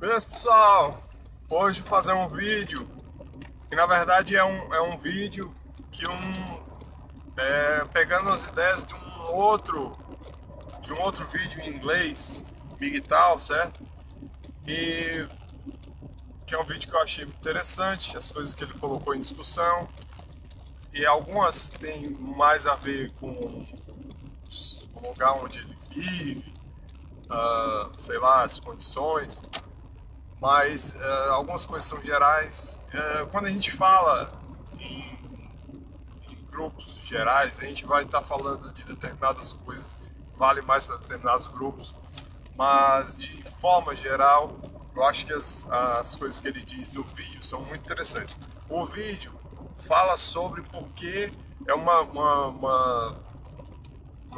Beleza, pessoal? Hoje vou fazer um vídeo que na verdade é um vídeo que pegando as ideias de um outro vídeo em inglês, MGTOW, certo? E que é um vídeo que eu achei interessante, as coisas que ele colocou em discussão, e algumas têm mais a ver com o lugar onde ele vive, sei lá, as condições. Mas algumas coisas são gerais. Quando a gente fala em grupos gerais, a gente vai estar falando de determinadas coisas que valem mais para determinados grupos, mas de forma geral, eu acho que as coisas que ele diz no vídeo são muito interessantes. O vídeo fala sobre por que uma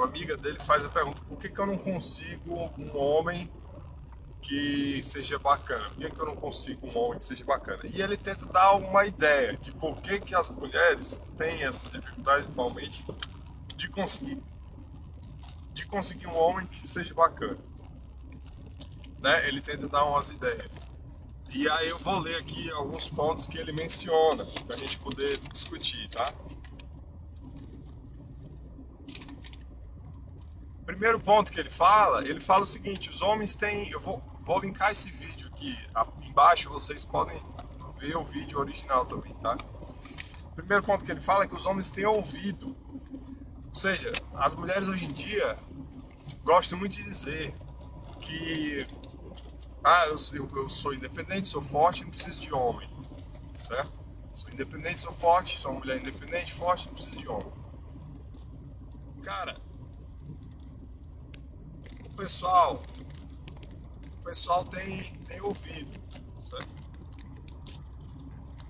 amiga dele faz a pergunta: por que eu não consigo um homem que seja bacana? Por que eu não consigo um homem que seja bacana? E ele tenta dar uma ideia de por que as mulheres têm essa dificuldade atualmente de conseguir, de conseguir um homem que seja bacana, né? Ele tenta dar umas ideias. E aí eu vou ler aqui alguns pontos que ele menciona para a gente poder discutir, tá? Primeiro ponto que ele fala o seguinte: os homens têm, vou linkar esse vídeo aqui embaixo, vocês podem ver o vídeo original também, tá? O primeiro ponto que ele fala é que os homens têm ouvido, ou seja, as mulheres hoje em dia gostam muito de dizer que eu sou independente, sou forte, não preciso de homem, certo? Sou independente, sou forte, sou uma mulher independente, forte, não preciso de homem. Cara, o pessoal, o pessoal tem ouvido, certo?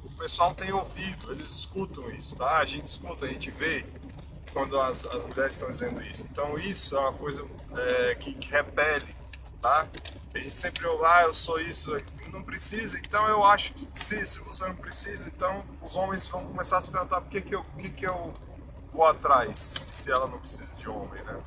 O pessoal tem ouvido, eles escutam isso, tá? A gente escuta, a gente vê quando as mulheres estão dizendo isso. Então isso é uma coisa que repele, tá? A gente sempre ouve: eu sou isso, não precisa, então eu acho que se você não precisa, então os homens vão começar a se perguntar por que eu vou atrás se ela não precisa de homem, né?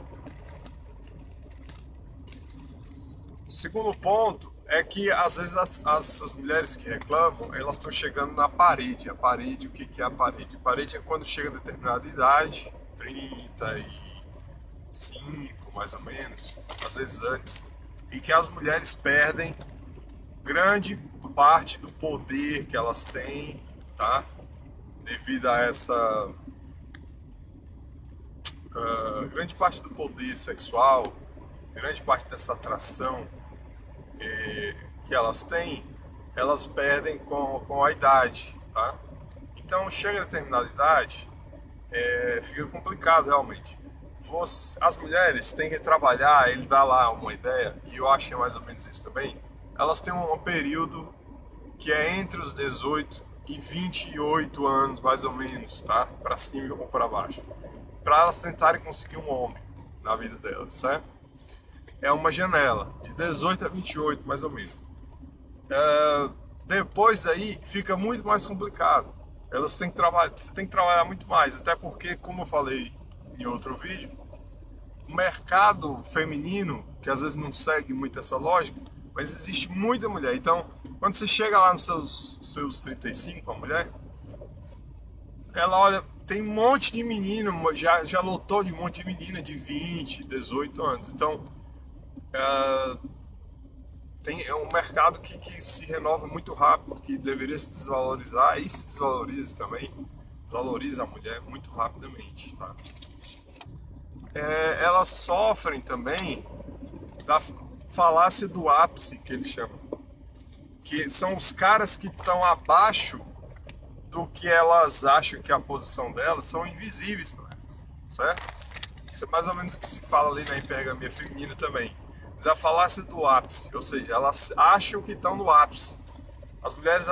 O segundo ponto é que às vezes as mulheres que reclamam, elas estão chegando na parede. A parede, o que é a parede? A parede é quando chega a determinada idade, 35 mais ou menos, às vezes antes, e que as mulheres perdem grande parte do poder que elas têm, tá? Devido a essa grande parte do poder sexual, grande parte dessa atração que elas têm, elas perdem com a idade, tá? Então chega a determinada idade, fica complicado realmente. As mulheres têm que trabalhar, ele dá lá uma ideia, e eu acho que é mais ou menos isso também. Elas têm um período que é entre os 18 e 28 anos, mais ou menos, tá? Para cima ou para baixo, para elas tentarem conseguir um homem na vida delas, certo? É uma janela de 18 a 28, mais ou menos. Depois daí fica muito mais complicado. Elas têm que trabalhar, você tem que trabalhar muito mais, até porque, como eu falei em outro vídeo, o mercado feminino, que às vezes não segue muito essa lógica, mas existe muita mulher. Então, quando você chega lá nos seus 35, a mulher, ela olha, tem um monte de menino, já lotou de um monte de menina de 20, 18 anos. Então, é um mercado que se renova muito rápido, que deveria se desvalorizar e se desvaloriza também, desvaloriza a mulher muito rapidamente, tá? Elas sofrem também da falácia do ápice, que eles chamam, que são os caras que estão abaixo do que elas acham que é a posição delas, são invisíveis para elas, certo? Isso é mais ou menos o que se fala ali na hipergamia feminina também. Mas a falácia do ápice, ou seja, elas acham que estão no ápice. As mulheres,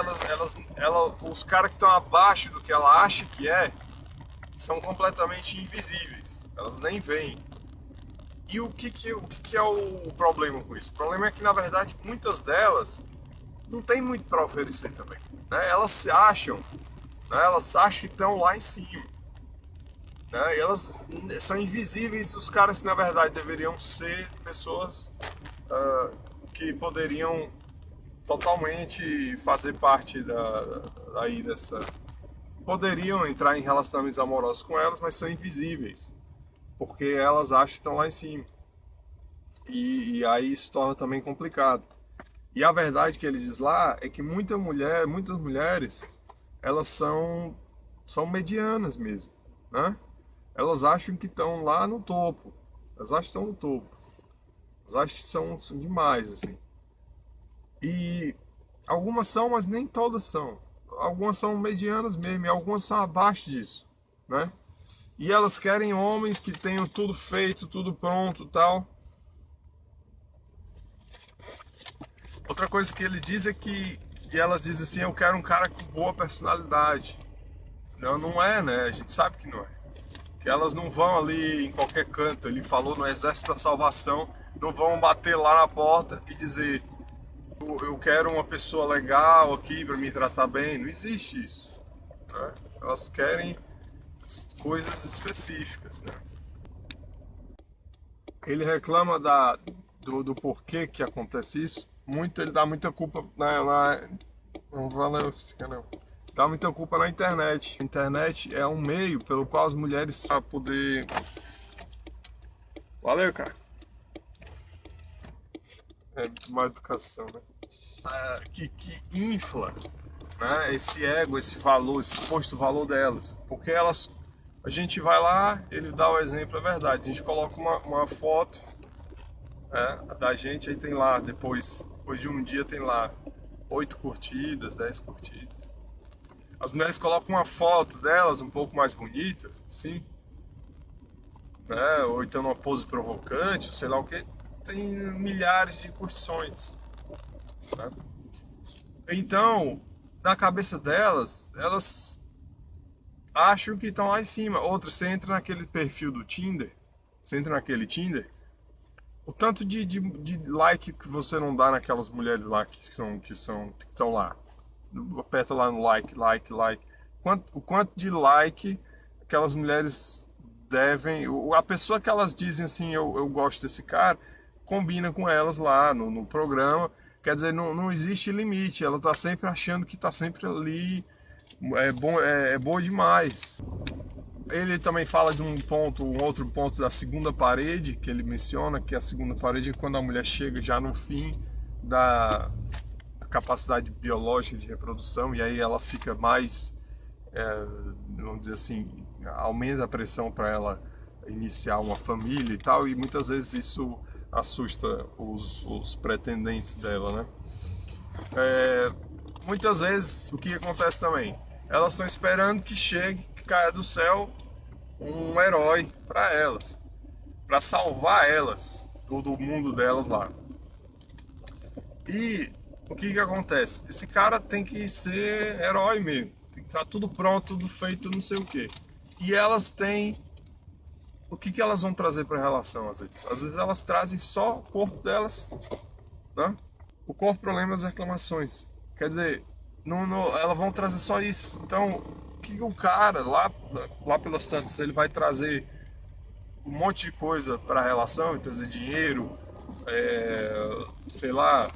os caras que estão abaixo do que ela acha que são completamente invisíveis. Elas nem veem. E o que é o problema com isso? O problema é que, na verdade, muitas delas não tem muito para oferecer também, né? Elas se acham, né? Elas acham que estão lá em cima, né? E elas são invisíveis, os caras que na verdade deveriam ser pessoas que poderiam totalmente fazer parte aí dessa... Poderiam entrar em relacionamentos amorosos com elas, mas são invisíveis, porque elas acham que estão lá em cima. E aí isso torna também complicado. E a verdade que ele diz lá é que muitas mulheres, elas são medianas mesmo, né? Elas acham que estão lá no topo. Elas acham que estão no topo. Elas acham que são demais, assim. E algumas são, mas nem todas são. Algumas são medianas mesmo, e algumas são abaixo disso, né? E elas querem homens que tenham tudo feito, tudo pronto, tal. Outra coisa que ele diz é que elas dizem assim, eu quero um cara com boa personalidade. Não é, né? A gente sabe que não é. Que elas não vão ali em qualquer canto. Ele falou no Exército da Salvação, não vão bater lá na porta e dizer, eu quero uma pessoa legal aqui para me tratar bem. Não existe isso, né? Elas querem coisas específicas, né? Ele reclama do porquê que acontece isso. Ele dá muita culpa não valeu, não. Dá muita culpa na internet. A internet é um meio pelo qual as mulheres para poder... Valeu, cara. É uma educação, né? Que infla, né, esse ego, esse valor, esse suposto valor delas. Porque a gente vai lá, ele dá o exemplo, é verdade. A gente coloca uma foto, da gente, aí tem lá, depois de um dia tem lá 8 curtidas, 10 curtidas. As mulheres colocam uma foto delas um pouco mais bonitas, assim, né? Ou então uma pose provocante, sei lá o que, tem milhares de curtições, né? Então, na cabeça delas, elas acham que estão lá em cima. Outra, você entra naquele perfil do Tinder, o tanto de like que você não dá naquelas mulheres lá que estão lá. Aperta lá no like. O quanto de like aquelas mulheres devem... A pessoa que elas dizem assim, eu gosto desse cara, combina com elas lá no programa. Quer dizer, não existe limite. Ela está sempre achando que está sempre ali. É boa demais. Ele também fala de um outro ponto da segunda parede, que ele menciona, que a segunda parede é quando a mulher chega já no fim da capacidade biológica de reprodução, e aí ela fica mais, vamos dizer assim, aumenta a pressão para ela iniciar uma família e tal, e muitas vezes isso assusta os pretendentes dela, né? Muitas vezes o que acontece também, elas estão esperando que caia do céu um herói para elas, para salvar elas do mundo delas lá. E o que acontece? Esse cara tem que ser herói mesmo, tem que estar tudo pronto, tudo feito, não sei o que. E elas têm... O que elas vão trazer para a relação às vezes? Às vezes elas trazem só o corpo delas, né? O corpo, problemas, reclamações. Quer dizer, elas vão trazer só isso. Então, o que o cara, lá pelas tantas, ele vai trazer um monte de coisa para a relação, vai trazer dinheiro, sei lá,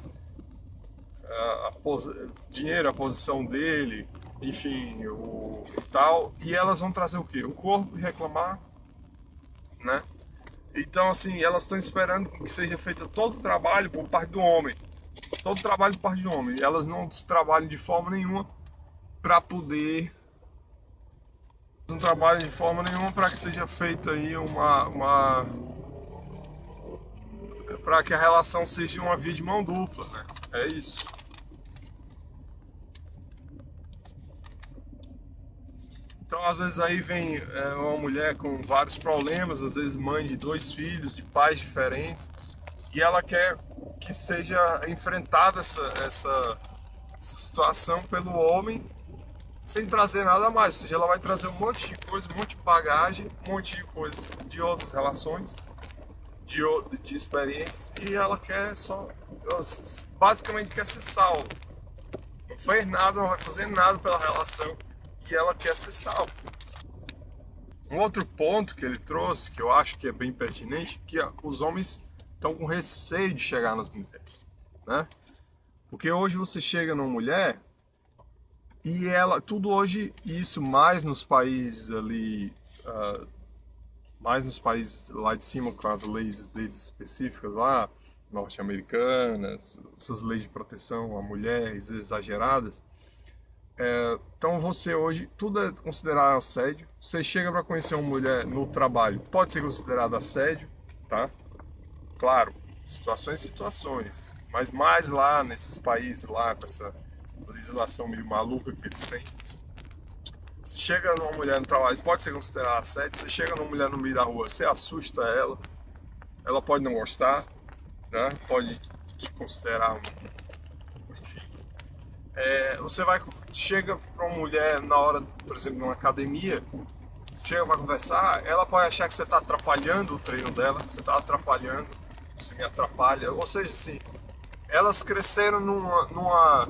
dinheiro, a posição dele, enfim, e tal. E elas vão trazer o quê? O corpo e reclamar, né? Então, assim, elas estão esperando que seja feito todo o trabalho por parte do homem. Todo o trabalho por parte do homem. Elas não trabalham de forma nenhuma para poder... Não trabalham de forma nenhuma para que seja feita aí para que a relação seja uma via de mão dupla, né? É isso. Então, às vezes aí vem uma mulher com vários problemas, às vezes mãe de 2 filhos, de pais diferentes, e ela quer que seja enfrentada essa situação pelo homem, sem trazer nada mais. Ou seja, ela vai trazer um monte de coisa, um monte de bagagem, um monte de coisa de outras relações, de experiências, e ela quer basicamente quer ser salva. Não fez nada, não vai fazer nada pela relação, e ela quer ser salva. Um outro ponto que ele trouxe, que eu acho que é bem pertinente, que os homens estão com receio de chegar nas mulheres, né? Porque hoje você chega numa mulher e ela, tudo hoje, isso mais nos países ali, mais nos países lá de cima, com as leis deles específicas lá, norte-americanas, essas leis de proteção a mulheres exageradas. Então você hoje, tudo é considerado assédio. Você chega para conhecer uma mulher no trabalho, pode ser considerado assédio, tá? Claro, situações e situações, mas mais lá nesses países lá, com essa legislação meio maluca que eles têm. Você chega numa mulher no trabalho, pode ser considerado assédio. Você chega numa mulher no meio da rua, você assusta ela pode não gostar, né? Pode te considerar, enfim. Você chega para uma mulher na hora, por exemplo, numa academia, chega para conversar, ela pode achar que você está atrapalhando o treino dela, você está atrapalhando, você me atrapalha, ou seja, assim, elas cresceram numa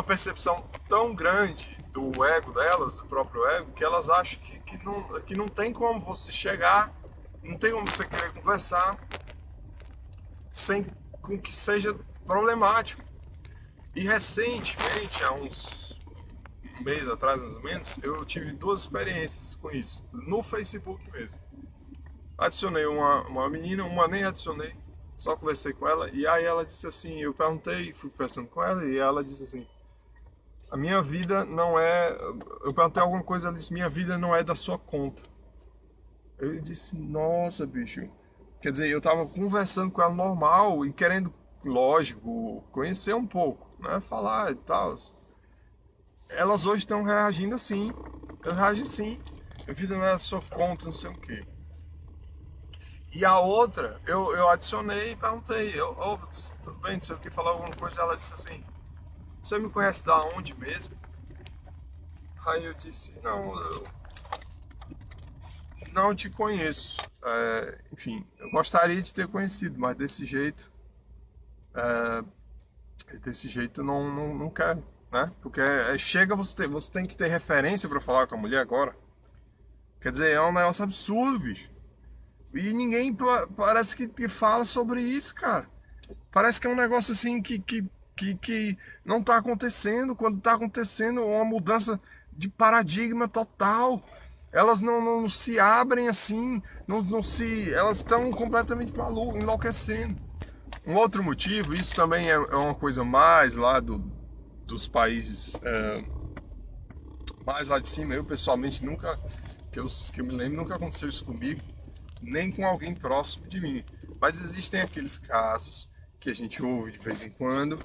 percepção tão grande do ego delas, do próprio ego, que elas acham que não tem como você chegar, não tem como você querer conversar sem com que seja problemático. E recentemente, há um mês atrás mais ou menos, eu tive duas experiências com isso, no Facebook mesmo. Adicionei uma menina, uma nem adicionei, só conversei com ela, e aí ela disse assim, eu perguntei, fui conversando com ela, e ela disse assim, a minha vida não é... Eu perguntei alguma coisa, ela disse, minha vida não é da sua conta. Eu disse, nossa, bicho. Quer dizer, eu tava conversando com ela normal e querendo, lógico, conhecer um pouco, né? Falar e tal. Elas hoje estão reagindo assim. Eu reagi assim. Minha vida não é da sua conta, não sei o quê. E a outra, eu adicionei e perguntei, tudo bem, não sei o que, falar alguma coisa, ela disse assim, você me conhece da onde mesmo? Aí eu disse, não, eu não te conheço. Enfim, eu gostaria de ter conhecido, mas desse jeito não quero, né? Porque chega, você tem que ter referência para falar com a mulher agora. Quer dizer, é um negócio absurdo, bicho. E ninguém parece que fala sobre isso, cara. Parece que é um negócio assim que não tá acontecendo, quando tá acontecendo uma mudança de paradigma total. Elas não se abrem assim, elas estão completamente malucas, enlouquecendo. Um outro motivo, isso também é uma coisa mais lá dos países mais lá de cima. Eu pessoalmente nunca, que eu me lembro, nunca aconteceu isso comigo, nem com alguém próximo de mim. Mas existem aqueles casos que a gente ouve de vez em quando,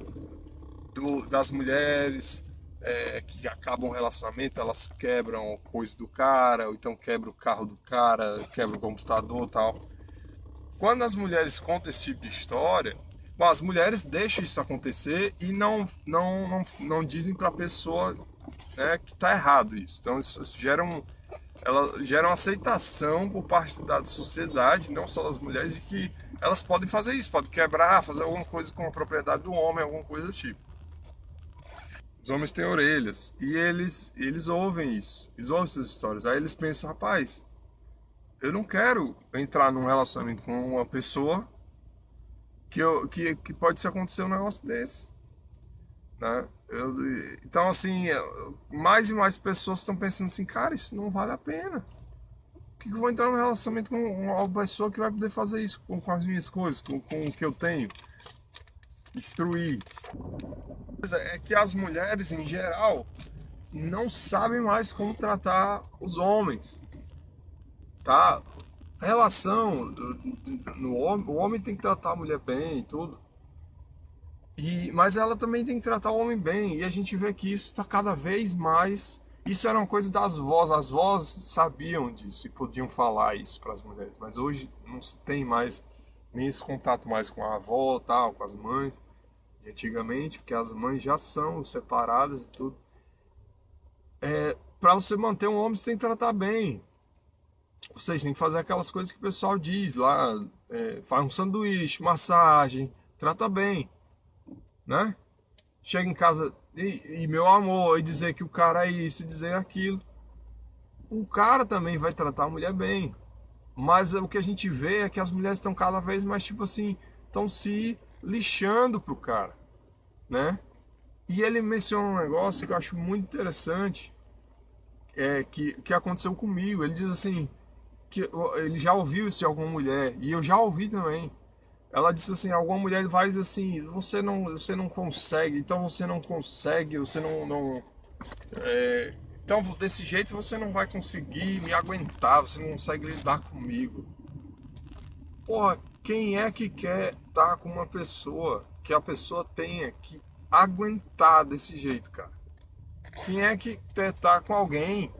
das mulheres que acabam o relacionamento, elas quebram coisa do cara, ou então quebra o carro do cara, quebra o computador e tal. Quando as mulheres contam esse tipo de história, bom, as mulheres deixam isso acontecer e não dizem para a pessoa, né, que está errado isso. Então isso gera uma aceitação por parte da sociedade, não só das mulheres, de que elas podem fazer isso, podem quebrar, fazer alguma coisa com a propriedade do homem, alguma coisa do tipo. Os homens têm orelhas e eles ouvem isso, eles ouvem essas histórias. Aí eles pensam, rapaz, eu não quero entrar num relacionamento com uma pessoa que pode se acontecer um negócio desse, né? Então, assim, mais e mais pessoas estão pensando assim, cara, isso não vale a pena. Por que eu vou entrar num relacionamento com uma pessoa que vai poder fazer isso com as minhas coisas, com o que eu tenho? Destruir. É que as mulheres, em geral, não sabem mais como tratar os homens, tá? A relação no homem, o homem tem que tratar a mulher bem e tudo. Mas ela também tem que tratar o homem bem. E a gente vê que isso está cada vez mais. Isso era uma coisa das vós. As vós sabiam disso e podiam falar isso para as mulheres. Mas hoje não se tem mais nem esse contato mais com a avó, tal, com as mães de antigamente, porque as mães já são separadas e tudo. Para você manter um homem, você tem que tratar bem. Ou seja, tem que fazer aquelas coisas que o pessoal diz lá. Faz um sanduíche, massagem, trata bem, né? Chega em casa e meu amor, e dizer que o cara é isso, e dizer aquilo. O cara também vai tratar a mulher bem. Mas o que a gente vê é que as mulheres estão cada vez mais, tipo assim, estão se lixando pro cara, né? E ele menciona um negócio que eu acho muito interessante, que aconteceu comigo. Ele diz assim, que ele já ouviu isso de alguma mulher, e eu já ouvi também. Ela disse assim, alguma mulher vai dizer assim, você não consegue, então você não consegue, você não então desse jeito você não vai conseguir me aguentar, você não consegue lidar comigo. Porra, quem é que quer estar com uma pessoa que a pessoa tenha que aguentar desse jeito, cara? Quem é que quer estar com alguém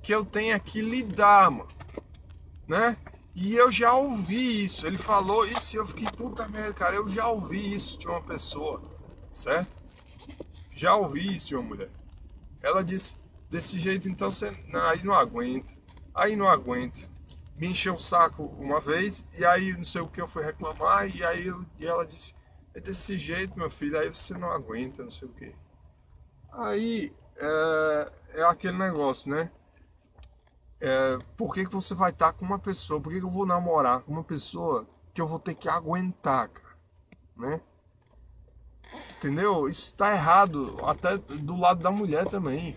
que eu tenha que lidar, mano, né? E eu já ouvi isso, ele falou isso e eu fiquei, puta merda, cara, eu já ouvi isso de uma pessoa, certo? Já ouvi isso de uma mulher. Ela disse, desse jeito então você aí não aguenta, aí não aguenta. Me encheu o saco uma vez, e aí não sei o que eu fui reclamar, e ela disse, é desse jeito, meu filho, aí você não aguenta, não sei o que. Aí é aquele negócio, né? Por que que você vai estar com uma pessoa? Por que que eu vou namorar com uma pessoa que eu vou ter que aguentar, cara? Né? Entendeu? Isso tá errado, até do lado da mulher também,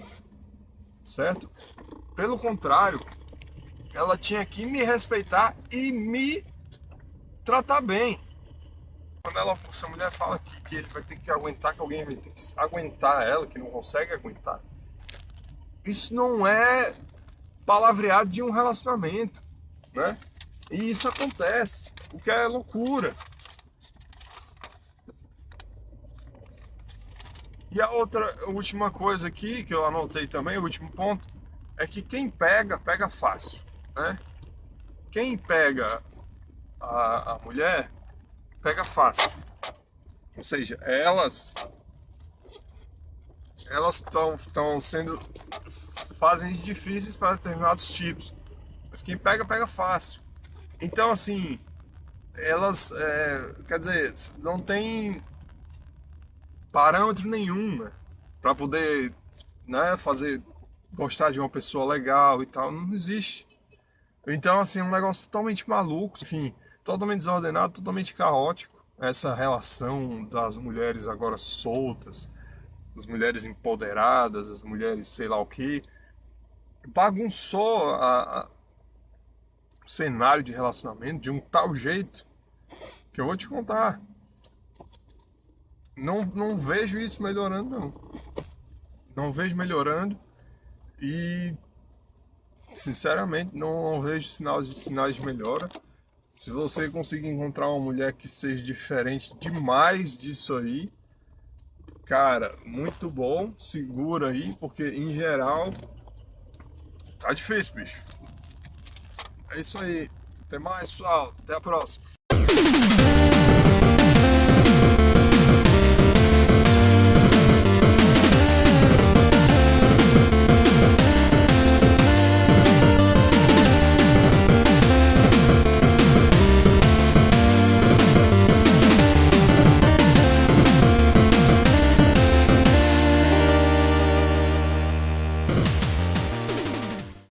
certo? Pelo contrário, ela tinha que me respeitar e me tratar bem. Quando se a mulher fala que ele vai ter que aguentar, que alguém vai ter que aguentar ela, que não consegue aguentar, isso não é palavreado de um relacionamento, né? E isso acontece, o que é loucura. E a última coisa aqui que eu anotei também, o último ponto, é que quem pega, pega fácil, né? Quem pega a mulher, pega fácil. Ou seja, elas estão sendo fazem difíceis para determinados tipos, mas quem pega, pega fácil. Então, assim, elas, quer dizer, não tem parâmetro nenhum, né, para poder, né, fazer gostar de uma pessoa legal e tal, não existe. Então, assim, é um negócio totalmente maluco, enfim, totalmente desordenado, totalmente caótico. Essa relação das mulheres agora soltas, as mulheres empoderadas, as mulheres sei lá o que, bagunçou o cenário de relacionamento de um tal jeito que eu vou te contar. Não vejo isso melhorando, não. Não vejo melhorando e, sinceramente, não vejo sinais de melhora. Se você conseguir encontrar uma mulher que seja diferente demais disso aí, cara, muito bom, segura aí, porque em geral tá difícil, bicho. É isso aí. Até mais, pessoal. Até a próxima.